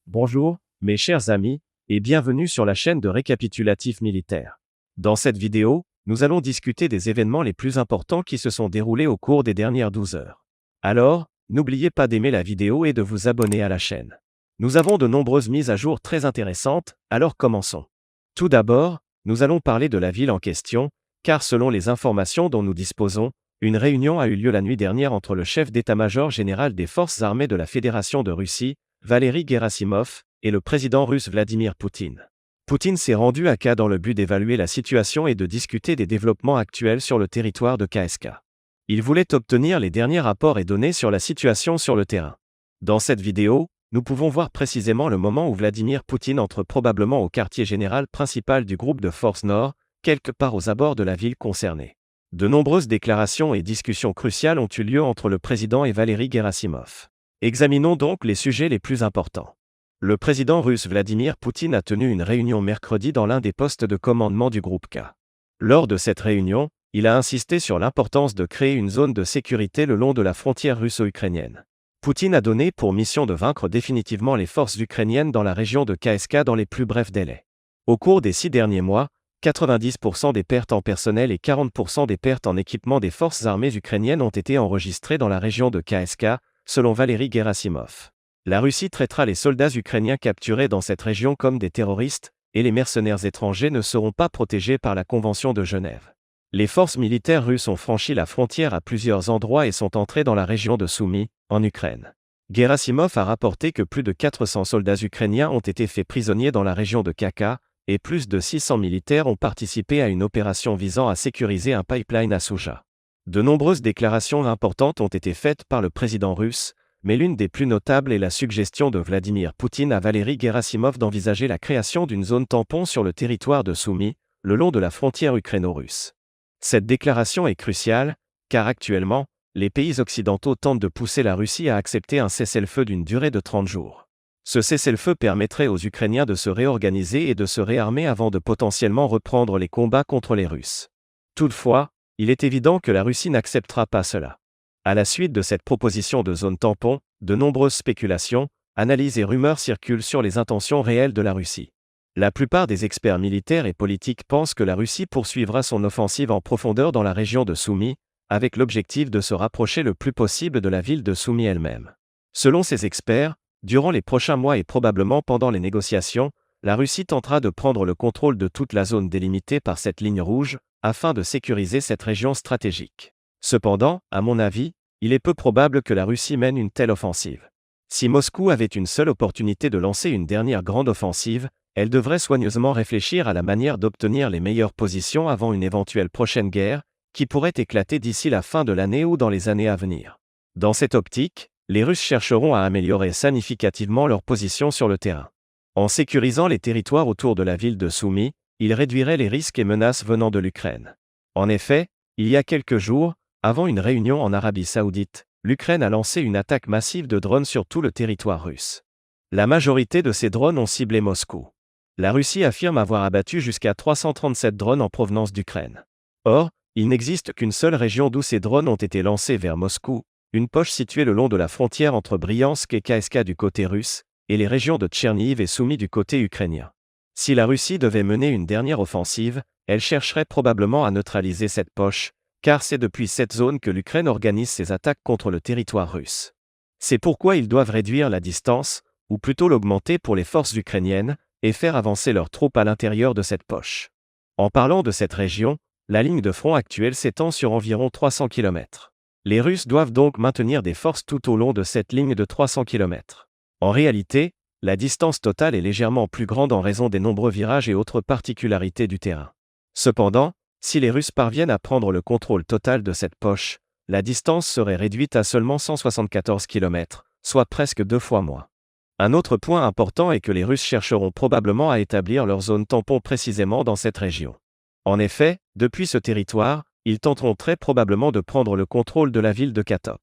Bonjour, mes chers amis, et bienvenue sur la chaîne de récapitulatif militaire. Dans cette vidéo, nous allons discuter des événements les plus importants qui se sont déroulés au cours des dernières 12 heures. Alors, n'oubliez pas d'aimer la vidéo et de vous abonner à la chaîne. Nous avons de nombreuses mises à jour très intéressantes, alors commençons. Tout d'abord, nous allons parler de la ville en question, car selon les informations dont nous disposons, une réunion a eu lieu la nuit dernière entre le chef d'état-major général des forces armées de la Fédération de Russie, Valery Gerasimov, et le président russe Vladimir Poutine. Poutine s'est rendu à K dans le but d'évaluer la situation et de discuter des développements actuels sur le territoire de KSK. Il voulait obtenir les derniers rapports et données sur la situation sur le terrain. Dans cette vidéo, nous pouvons voir précisément le moment où Vladimir Poutine entre probablement au quartier général principal du groupe de forces Nord, quelque part aux abords de la ville concernée. De nombreuses déclarations et discussions cruciales ont eu lieu entre le président et Valery Gerasimov. Examinons donc les sujets les plus importants. Le président russe Vladimir Poutine a tenu une réunion mercredi dans l'un des postes de commandement du groupe K. Lors de cette réunion, il a insisté sur l'importance de créer une zone de sécurité le long de la frontière russo-ukrainienne. Poutine a donné pour mission de vaincre définitivement les forces ukrainiennes dans la région de KSK dans les plus brefs délais. Au cours des 6 derniers mois, 90% des pertes en personnel et 40% des pertes en équipement des forces armées ukrainiennes ont été enregistrées dans la région de KSK, selon Valery Gerasimov. La Russie traitera les soldats ukrainiens capturés dans cette région comme des terroristes, et les mercenaires étrangers ne seront pas protégés par la Convention de Genève. Les forces militaires russes ont franchi la frontière à plusieurs endroits et sont entrées dans la région de Soumy, en Ukraine. Gerasimov a rapporté que plus de 400 soldats ukrainiens ont été faits prisonniers dans la région de Kaka, et plus de 600 militaires ont participé à une opération visant à sécuriser un pipeline à Souja. De nombreuses déclarations importantes ont été faites par le président russe, mais l'une des plus notables est la suggestion de Vladimir Poutine à Valery Gerasimov d'envisager la création d'une zone tampon sur le territoire de Soumy, le long de la frontière ukraino-russe. Cette déclaration est cruciale, car actuellement, les pays occidentaux tentent de pousser la Russie à accepter un cessez-le-feu d'une durée de 30 jours. Ce cessez-le-feu permettrait aux Ukrainiens de se réorganiser et de se réarmer avant de potentiellement reprendre les combats contre les Russes. Toutefois, il est évident que la Russie n'acceptera pas cela. À la suite de cette proposition de zone tampon, de nombreuses spéculations, analyses et rumeurs circulent sur les intentions réelles de la Russie. La plupart des experts militaires et politiques pensent que la Russie poursuivra son offensive en profondeur dans la région de Soumy, avec l'objectif de se rapprocher le plus possible de la ville de Soumy elle-même. Selon ces experts, durant les prochains mois et probablement pendant les négociations, la Russie tentera de prendre le contrôle de toute la zone délimitée par cette ligne rouge, afin de sécuriser cette région stratégique. Cependant, à mon avis, il est peu probable que la Russie mène une telle offensive. Si Moscou avait une seule opportunité de lancer une dernière grande offensive, elle devrait soigneusement réfléchir à la manière d'obtenir les meilleures positions avant une éventuelle prochaine guerre, qui pourrait éclater d'ici la fin de l'année ou dans les années à venir. Dans cette optique, les Russes chercheront à améliorer significativement leur position sur le terrain. En sécurisant les territoires autour de la ville de Soumy, ils réduiraient les risques et menaces venant de l'Ukraine. En effet, il y a quelques jours, avant une réunion en Arabie Saoudite, l'Ukraine a lancé une attaque massive de drones sur tout le territoire russe. La majorité de ces drones ont ciblé Moscou. La Russie affirme avoir abattu jusqu'à 337 drones en provenance d'Ukraine. Or, il n'existe qu'une seule région d'où ces drones ont été lancés vers Moscou, une poche située le long de la frontière entre Bryansk et KSK du côté russe, et les régions de Tchernihiv et Soumy du côté ukrainien. Si la Russie devait mener une dernière offensive, elle chercherait probablement à neutraliser cette poche, car c'est depuis cette zone que l'Ukraine organise ses attaques contre le territoire russe. C'est pourquoi ils doivent réduire la distance, ou plutôt l'augmenter pour les forces ukrainiennes, et faire avancer leurs troupes à l'intérieur de cette poche. En parlant de cette région, la ligne de front actuelle s'étend sur environ 300 km. Les Russes doivent donc maintenir des forces tout au long de cette ligne de 300 km. En réalité, la distance totale est légèrement plus grande en raison des nombreux virages et autres particularités du terrain. Cependant, si les Russes parviennent à prendre le contrôle total de cette poche, la distance serait réduite à seulement 174 km, soit presque 2 fois moins. Un autre point important est que les Russes chercheront probablement à établir leur zone tampon précisément dans cette région. En effet, depuis ce territoire, ils tenteront très probablement de prendre le contrôle de la ville de Katop.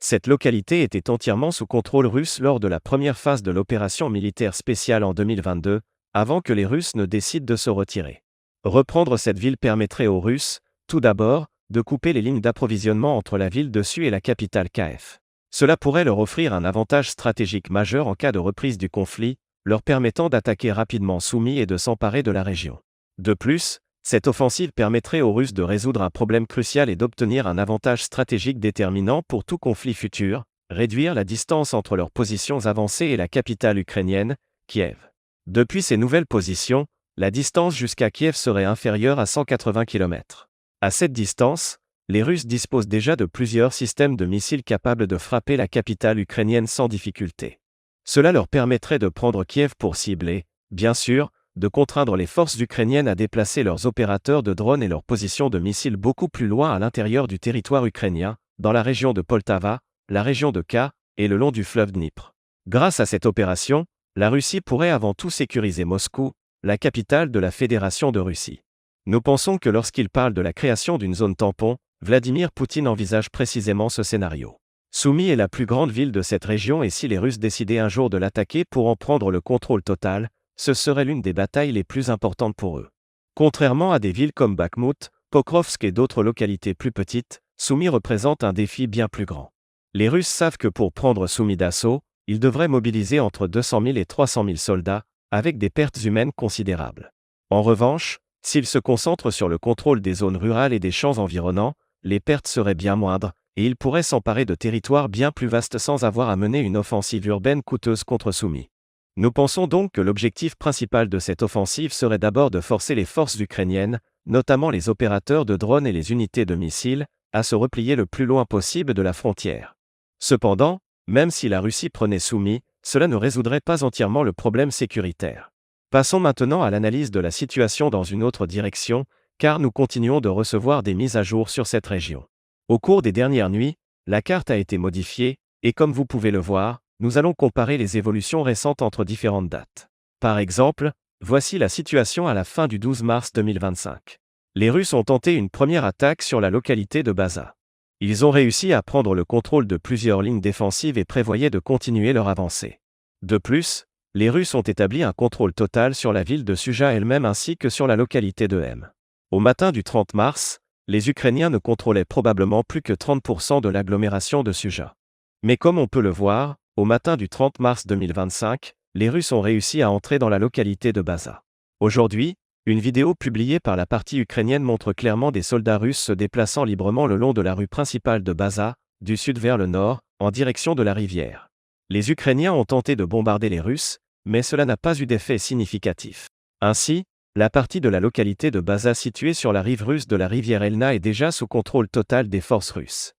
Cette localité était entièrement sous contrôle russe lors de la première phase de l'opération militaire spéciale en 2022, avant que les Russes ne décident de se retirer. Reprendre cette ville permettrait aux Russes, tout d'abord, de couper les lignes d'approvisionnement entre la ville dessus et la capitale Kiev. Cela pourrait leur offrir un avantage stratégique majeur en cas de reprise du conflit, leur permettant d'attaquer rapidement Soumy et de s'emparer de la région. De plus, cette offensive permettrait aux Russes de résoudre un problème crucial et d'obtenir un avantage stratégique déterminant pour tout conflit futur, réduire la distance entre leurs positions avancées et la capitale ukrainienne, Kiev. Depuis ces nouvelles positions, la distance jusqu'à Kiev serait inférieure à 180 km. À cette distance, les Russes disposent déjà de plusieurs systèmes de missiles capables de frapper la capitale ukrainienne sans difficulté. Cela leur permettrait de prendre Kiev pour cible et, bien sûr, de contraindre les forces ukrainiennes à déplacer leurs opérateurs de drones et leurs positions de missiles beaucoup plus loin à l'intérieur du territoire ukrainien, dans la région de Poltava, la région de Kha, et le long du fleuve Dnipr. Grâce à cette opération, la Russie pourrait avant tout sécuriser Moscou, la capitale de la Fédération de Russie. Nous pensons que lorsqu'il parle de la création d'une zone tampon, Vladimir Poutine envisage précisément ce scénario. Soumy est la plus grande ville de cette région et si les Russes décidaient un jour de l'attaquer pour en prendre le contrôle total, ce serait l'une des batailles les plus importantes pour eux. Contrairement à des villes comme Bakhmout, Pokrovsk et d'autres localités plus petites, Soumy représente un défi bien plus grand. Les Russes savent que pour prendre Soumy d'assaut, ils devraient mobiliser entre 200 000 et 300 000 soldats, avec des pertes humaines considérables. En revanche, s'ils se concentrent sur le contrôle des zones rurales et des champs environnants, les pertes seraient bien moindres, et ils pourraient s'emparer de territoires bien plus vastes sans avoir à mener une offensive urbaine coûteuse contre Soumy. Nous pensons donc que l'objectif principal de cette offensive serait d'abord de forcer les forces ukrainiennes, notamment les opérateurs de drones et les unités de missiles, à se replier le plus loin possible de la frontière. Cependant, même si la Russie prenait Soumy, cela ne résoudrait pas entièrement le problème sécuritaire. Passons maintenant à l'analyse de la situation dans une autre direction, car nous continuons de recevoir des mises à jour sur cette région. Au cours des dernières nuits, la carte a été modifiée, et comme vous pouvez le voir, nous allons comparer les évolutions récentes entre différentes dates. Par exemple, voici la situation à la fin du 12 mars 2025. Les Russes ont tenté une première attaque sur la localité de Baza. Ils ont réussi à prendre le contrôle de plusieurs lignes défensives et prévoyaient de continuer leur avancée. De plus, les Russes ont établi un contrôle total sur la ville de Suja elle-même ainsi que sur la localité de M. Au matin du 30 mars, les Ukrainiens ne contrôlaient probablement plus que 30% de l'agglomération de Suja. Mais comme on peut le voir, au matin du 30 mars 2025, les Russes ont réussi à entrer dans la localité de Baza. Aujourd'hui, une vidéo publiée par la partie ukrainienne montre clairement des soldats russes se déplaçant librement le long de la rue principale de Baza, du sud vers le nord, en direction de la rivière. Les Ukrainiens ont tenté de bombarder les Russes, mais cela n'a pas eu d'effet significatif. Ainsi, la partie de la localité de Baza située sur la rive russe de la rivière Elna est déjà sous contrôle total des forces russes.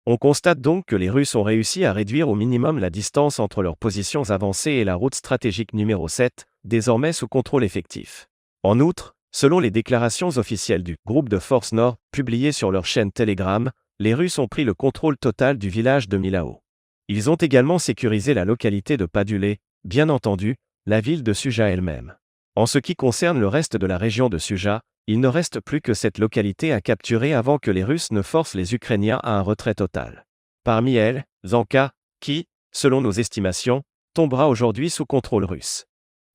On constate donc que les Russes ont réussi à réduire au minimum la distance entre leurs positions avancées et la route stratégique numéro 7, désormais sous contrôle effectif. En outre, selon les déclarations officielles du groupe de forces Nord, publiées sur leur chaîne Telegram, les Russes ont pris le contrôle total du village de Milao. Ils ont également sécurisé la localité de Padulé, bien entendu, la ville de Suja elle-même. En ce qui concerne le reste de la région de Suja, il ne reste plus que cette localité à capturer avant que les Russes ne forcent les Ukrainiens à un retrait total. Parmi elles, Zanka, qui, selon nos estimations, tombera aujourd'hui sous contrôle russe.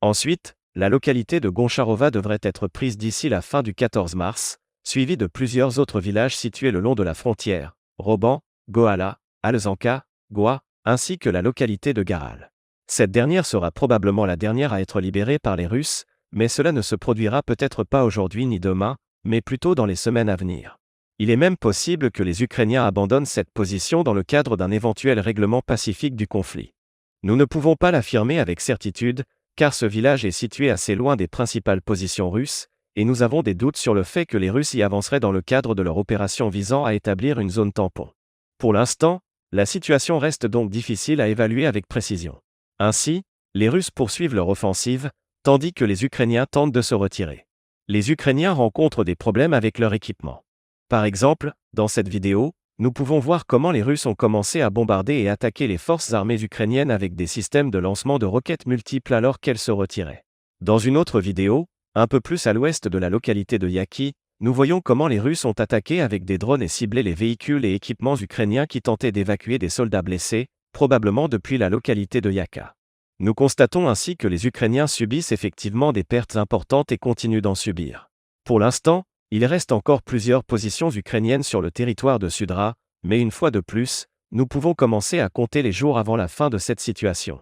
Ensuite, la localité de Goncharova devrait être prise d'ici la fin du 14 mars, suivie de plusieurs autres villages situés le long de la frontière, Roban, Gohala, Alzanka, Goa, ainsi que la localité de Garal. Cette dernière sera probablement la dernière à être libérée par les Russes, mais cela ne se produira peut-être pas aujourd'hui ni demain, mais plutôt dans les semaines à venir. Il est même possible que les Ukrainiens abandonnent cette position dans le cadre d'un éventuel règlement pacifique du conflit. Nous ne pouvons pas l'affirmer avec certitude, car ce village est situé assez loin des principales positions russes, et nous avons des doutes sur le fait que les Russes y avanceraient dans le cadre de leur opération visant à établir une zone tampon. Pour l'instant, la situation reste donc difficile à évaluer avec précision. Ainsi, les Russes poursuivent leur offensive, tandis que les Ukrainiens tentent de se retirer. Les Ukrainiens rencontrent des problèmes avec leur équipement. Par exemple, dans cette vidéo, nous pouvons voir comment les Russes ont commencé à bombarder et attaquer les forces armées ukrainiennes avec des systèmes de lancement de roquettes multiples alors qu'elles se retiraient. Dans une autre vidéo, un peu plus à l'ouest de la localité de Yaki, nous voyons comment les Russes ont attaqué avec des drones et ciblé les véhicules et équipements ukrainiens qui tentaient d'évacuer des soldats blessés, probablement depuis la localité de Yaka. Nous constatons ainsi que les Ukrainiens subissent effectivement des pertes importantes et continuent d'en subir. Pour l'instant, il reste encore plusieurs positions ukrainiennes sur le territoire de Sudra, mais une fois de plus, nous pouvons commencer à compter les jours avant la fin de cette situation.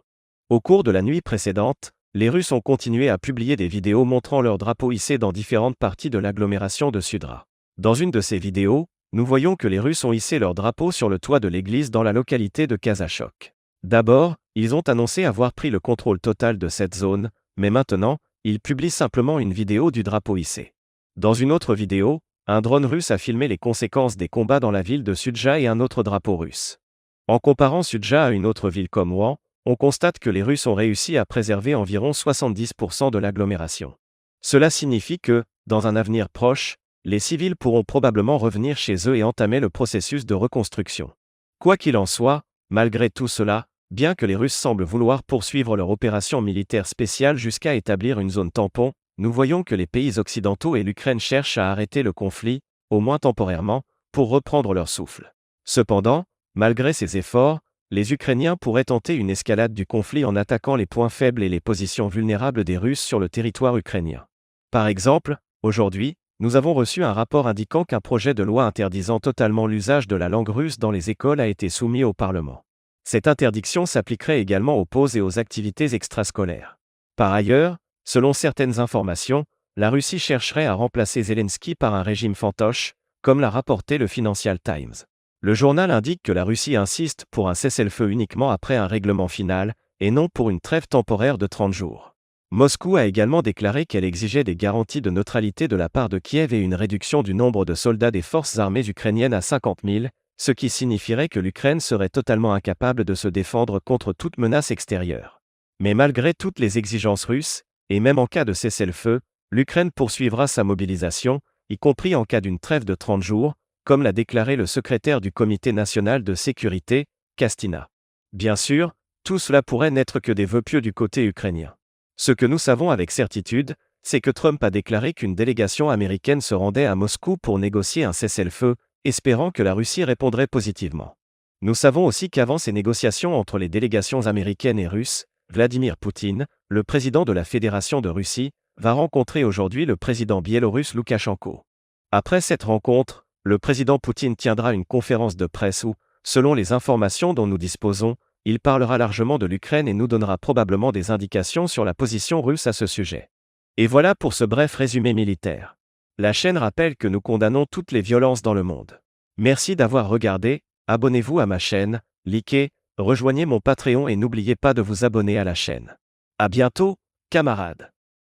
Au cours de la nuit précédente, les Russes ont continué à publier des vidéos montrant leurs drapeaux hissés dans différentes parties de l'agglomération de Sudra. Dans une de ces vidéos, nous voyons que les Russes ont hissé leur drapeau sur le toit de l'église dans la localité de Kazachok. D'abord, ils ont annoncé avoir pris le contrôle total de cette zone, mais maintenant, ils publient simplement une vidéo du drapeau hissé. Dans une autre vidéo, un drone russe a filmé les conséquences des combats dans la ville de Sudja et un autre drapeau russe. En comparant Sudja à une autre ville comme Ouan, on constate que les Russes ont réussi à préserver environ 70% de l'agglomération. Cela signifie que, dans un avenir proche, les civils pourront probablement revenir chez eux et entamer le processus de reconstruction. Quoi qu'il en soit, malgré tout cela, bien que les Russes semblent vouloir poursuivre leur opération militaire spéciale jusqu'à établir une zone tampon, nous voyons que les pays occidentaux et l'Ukraine cherchent à arrêter le conflit, au moins temporairement, pour reprendre leur souffle. Cependant, malgré ces efforts, les Ukrainiens pourraient tenter une escalade du conflit en attaquant les points faibles et les positions vulnérables des Russes sur le territoire ukrainien. Par exemple, aujourd'hui, nous avons reçu un rapport indiquant qu'un projet de loi interdisant totalement l'usage de la langue russe dans les écoles a été soumis au Parlement. Cette interdiction s'appliquerait également aux pauses et aux activités extrascolaires. Par ailleurs, selon certaines informations, la Russie chercherait à remplacer Zelensky par un régime fantoche, comme l'a rapporté le Financial Times. Le journal indique que la Russie insiste pour un cessez-le-feu uniquement après un règlement final, et non pour une trêve temporaire de 30 jours. Moscou a également déclaré qu'elle exigeait des garanties de neutralité de la part de Kiev et une réduction du nombre de soldats des forces armées ukrainiennes à 50 000, ce qui signifierait que l'Ukraine serait totalement incapable de se défendre contre toute menace extérieure. Mais malgré toutes les exigences russes, et même en cas de cessez-le-feu, l'Ukraine poursuivra sa mobilisation, y compris en cas d'une trêve de 30 jours, comme l'a déclaré le secrétaire du Comité national de sécurité, Kastina. Bien sûr, tout cela pourrait n'être que des vœux pieux du côté ukrainien. Ce que nous savons avec certitude, c'est que Trump a déclaré qu'une délégation américaine se rendait à Moscou pour négocier un cessez-le-feu, espérant que la Russie répondrait positivement. Nous savons aussi qu'avant ces négociations entre les délégations américaines et russes, Vladimir Poutine, le président de la Fédération de Russie, va rencontrer aujourd'hui le président biélorusse Loukachenko. Après cette rencontre, le président Poutine tiendra une conférence de presse où, selon les informations dont nous disposons, il parlera largement de l'Ukraine et nous donnera probablement des indications sur la position russe à ce sujet. Et voilà pour ce bref résumé militaire. La chaîne rappelle que nous condamnons toutes les violences dans le monde. Merci d'avoir regardé, abonnez-vous à ma chaîne, likez, rejoignez mon Patreon et n'oubliez pas de vous abonner à la chaîne. À bientôt, camarades.